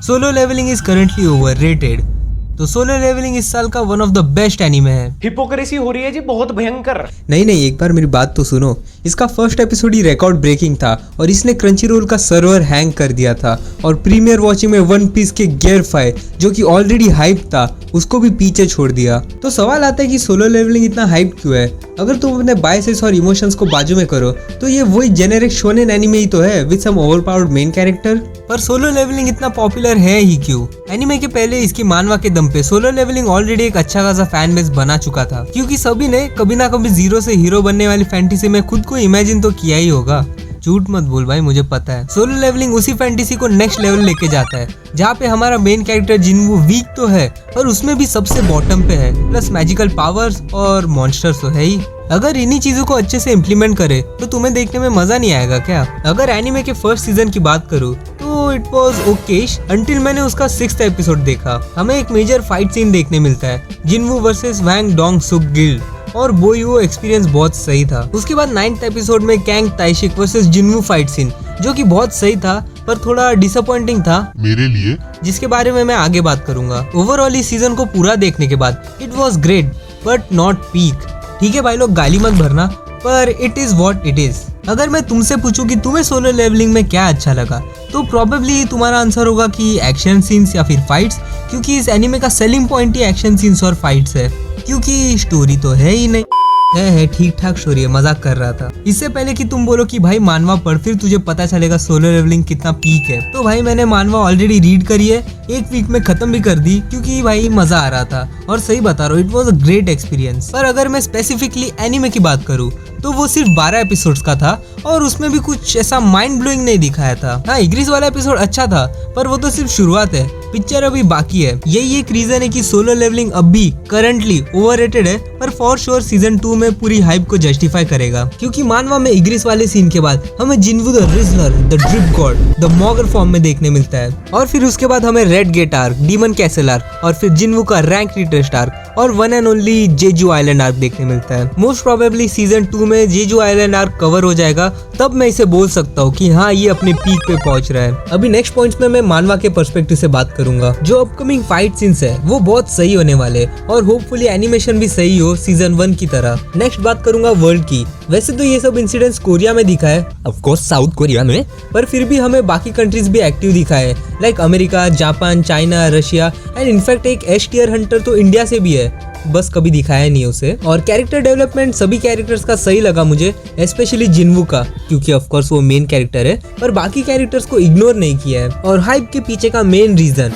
Solo levelling is currently overrated. तो solo levelling इस साल का one of the best anime है। हिपोक्रेसी हो रही है जी बहुत भयंकर। नहीं, एक बार मेरी बात तो सुनो। इसका फर्स्ट एपिसोड ही रिकॉर्ड ब्रेकिंग था और इसने क्रंचीरोल का सर्वर हैंग कर दिया था और प्रीमियर वॉचिंग में वन पीस के गियर 5 जो कि ऑलरेडी हाइप था उसको भी पीछे छोड़ दिया। तो सवाल आता है कि सोलो लेवलिंग इतना हाइप क्यों है? अगर तुम अपने बायसेस और इमोशंस को बाजू में करो तो ये वही जेनेरिक शोनेन एनीमे ही तो है with some overpowered main character. पर सोलो लेवलिंग इतना पॉपुलर है ही क्यों? एनीमे के पहले इसकी मानवा के दम पे सोलो लेवलिंग ऑलरेडी एक अच्छा खासा फैन बेस बना चुका था, क्योंकि सभी ने कभी ना कभी जीरो से हीरो बनने वाली फैंटेसी में खुद को इमेजिन तो किया ही होगा। झूठ मत बोल भाई, मुझे पता है। सोलो लेवलिंग उसी फैंटेसी को नेक्स्ट लेवल लेके जाता है जहाँ पे हमारा मेन कैरेक्टर जिन्वू वीक तो है पर उसमें भी सबसे बॉटम पे है, प्लस मैजिकल पावर्स और मॉन्स्टर्स तो है ही। अगर इन्हीं चीजों को अच्छे से इम्प्लीमेंट करे तो तुम्हें देखने में मजा नहीं आएगा क्या? अगर एनीमे के फर्स्ट सीजन की बात करूँ तो इट वॉज ओकेश अंटिल मैंने उसका 6th एपिसोड देखा। हमें एक मेजर फाइट सीन देखने मिलता है, जिन्वू वर्सेस वैंग डोंग सुक गिल्ड, और बोई वो एक्सपीरियंस बहुत सही था। उसके बाद 9th एपिसोड में Kang Taeshik versus Jinwoo fight scene जो कि बहुत सही था पर थोड़ा डिसअपॉइंटिंग था मेरे लिए, जिसके बारे में मैं आगे बात करूंगा। ओवरऑल इस सीजन को पूरा देखने के बाद it was great but not peak. ठीक है भाई लोग, गाली मत भरना, पर it is what it is. अगर मैं तुमसे पूछूं कि तुम्हें सोलो लेवलिंग में क्या अच्छा लगा तो प्रोबेबली तुम्हारा आंसर होगा कि एक्शन सीन्स या फिर फाइट्स, क्योंकि इस एनीमे का सेलिंग पॉइंट ही एक्शन सीन्स और फाइट्स है, क्योंकि स्टोरी तो है ही नहीं। है ठीक ठाक स्टोरी है, मजाक कर रहा था। इससे पहले कि तुम बोलो कि भाई मानवा पढ़ फिर तुझे पता चलेगा सोलो लेवलिंग कितना पीक है, तो भाई मैंने मानवा ऑलरेडी रीड करी है, एक वीक में खत्म भी कर दी क्योंकि भाई मजा आ रहा था। और सही बता रहा हूँ, it was a great experience. पर अगर मैं स्पेसिफिकली एनीमे की बात करूँ तो वो सिर्फ 12 एपिसोड्स का था और उसमें भी कुछ ऐसा माइंड ब्लोइंग नहीं दिखाया था। हाँ, इग्रिस वाला एपिसोड अच्छा था पर वो तो सिर्फ शुरुआत है, पिक्चर अभी बाकी है। यही एक रीजन है कि सोलो लेवलिंग अब भी करंटली ओवररेटेड है, पर फॉर श्योर सीजन 2 में पूरी हाइप को जस्टिफाई करेगा, क्योंकि मानवा में इग्रिस वाले सीन के बाद हमें Jinwoo the rizzler, the drip god, the mogger form में देखने मिलता है, और फिर उसके बाद हमें red gate arc, demon castle arc, और फिर जिन्वू का रैंक रिटेस्ट आर्क और one and only Jeju island arc देखने मिलता है। मोस्ट प्रोबेबली सीजन 2 में जेजू आइलैंड आर्क कवर हो जाएगा, तब मैं इसे बोल सकता हूँ कि हाँ ये अपने पीक पे पहुंच रहा है। अभी नेक्स्ट पॉइंट्स में मैं मानवा के पर्सपेक्टिव से बात करूंगा। जो अपकमिंग फाइट सीन्स है वो बहुत सही होने वाले और होपफुली एनिमेशन भी सही हो सीजन 1 की तरह। नेक्स्ट बात करूंगा वर्ल्ड की। वैसे तो ये सब इंसिडेंट्स कोरिया में दिखा है, ऑफ कोर्स साउथ कोरिया में, पर फिर भी हमें बाकी कंट्रीज भी एक्टिव दिखा है, like America, Japan, China, Russia, and in fact एक एश टियर हंटर तो इंडिया से भी है, बस कभी दिखाया नहीं उसे। और कैरेक्टर डेवलपमेंट सभी कैरेक्टर्स का सही लगा मुझे, स्पेशली जिन्वू का, क्योंकि ऑफ कोर्स वो मेन कैरेक्टर है, पर बाकी कैरेक्टर्स को इग्नोर नहीं किया है। और हाइप के पीछे का main reason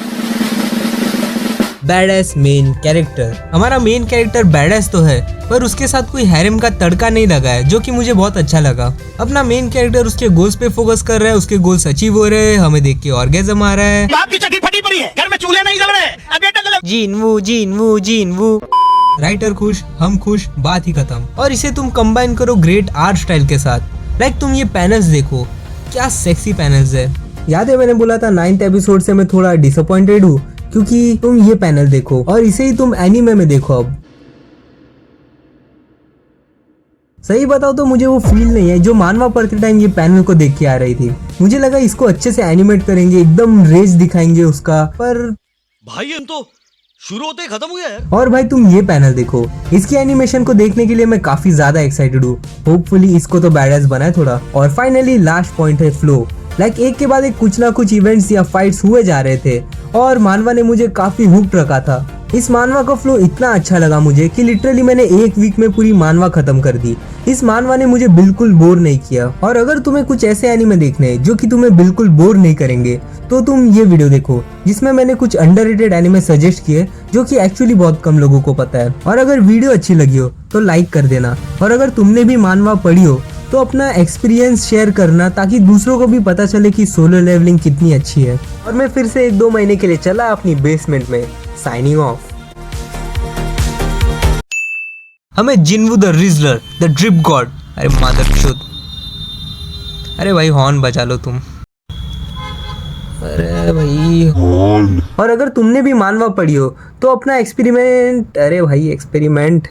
badass main character. हमारा मेन कैरेक्टर बैडएस तो है पर उसके साथ कोई हैरम का तड़का नहीं लगा है, जो कि मुझे बहुत अच्छा लगा। अपना मेन कैरेक्टर उसके गोल्स पे फोकस कर रहा है, उसके गोल्स अचीव हो रहे हैं, हमें देख के ऑर्गेज़म आ रहा है। आपकी चड्डी फटी पड़ी है, घर में चूल्हे नहीं जल रहे। जिन्वू जिन्वू जिन्वू, राइटर खुश, हम खुश, बात ही खत्म। और इसे तुम कंबाइन करो ग्रेट आर्ट स्टाइल के साथ। लाइक तुम ये पैनल्स देखो, क्या सेक्सी पैनल्स है। याद है मैंने बोला था 9th एपिसोड से मैं थोड़ा डिसअपॉइंटेड हूँ, क्योंकि तुम ये पैनल देखो और इसे ही तुम एनीमे में देखो। अब सही बताओ तो मुझे वो फील नहीं है जो मानवा पढ़ते टाइम ये पैनल को देख के आ रही थी। मुझे लगा इसको अच्छे से एनिमेट करेंगे, एकदम रेज दिखाएंगे उसका, पर भाई हम तो शुरू होते ही खत्म हो गया यार। और भाई तुम ये पैनल देखो, इसकी एनिमेशन को देखने के लिए मैं काफी ज्यादा एक्साइटेड हूँ। होपफुली इसको तो बैडएस बनाए थोड़ा। और फाइनली लास्ट पॉइंट है फ्लो। लाइक एक के बाद एक कुछ ना कुछ इवेंट्स या फाइट्स हुए जा रहे थे और मानवा ने मुझे काफी हुक्ड रखा था। इस मानवा का फ्लो इतना अच्छा लगा मुझे कि लिटरली मैंने एक वीक में पूरी मानवा खत्म कर दी। इस मानवा ने मुझे बिल्कुल बोर नहीं किया। और अगर तुम्हें कुछ ऐसे एनीमे देखने हैं जो कि तुम्हें बिल्कुल बोर नहीं करेंगे तो तुम ये वीडियो देखो, जिसमें मैंने कुछ अंडररेटेड एनीमे सजेस्ट किए जो कि एक्चुअली बहुत कम लोगों को पता है। और अगर वीडियो अच्छी लगी हो तो लाइक कर देना, और अगर तुमने भी मानवा पढ़ी हो तो अपना एक्सपीरियंस शेयर करना, ताकि दूसरों को भी पता चले कि सोलो लेवलिंग कितनी अच्छी है। और मैं फिर से 1-2 महीने के लिए चला अपनी बेसमेंट में। Signing off. हमें Jinwoo the rizzler, the drip god, अरे मादरचोद, अरे भाई हॉर्न बजा लो तुम, अरे भाई हॉर्न। और अगर तुमने भी मानवा पढ़ी हो तो अपना एक्सपेरिमेंट, अरे भाई एक्सपेरिमेंट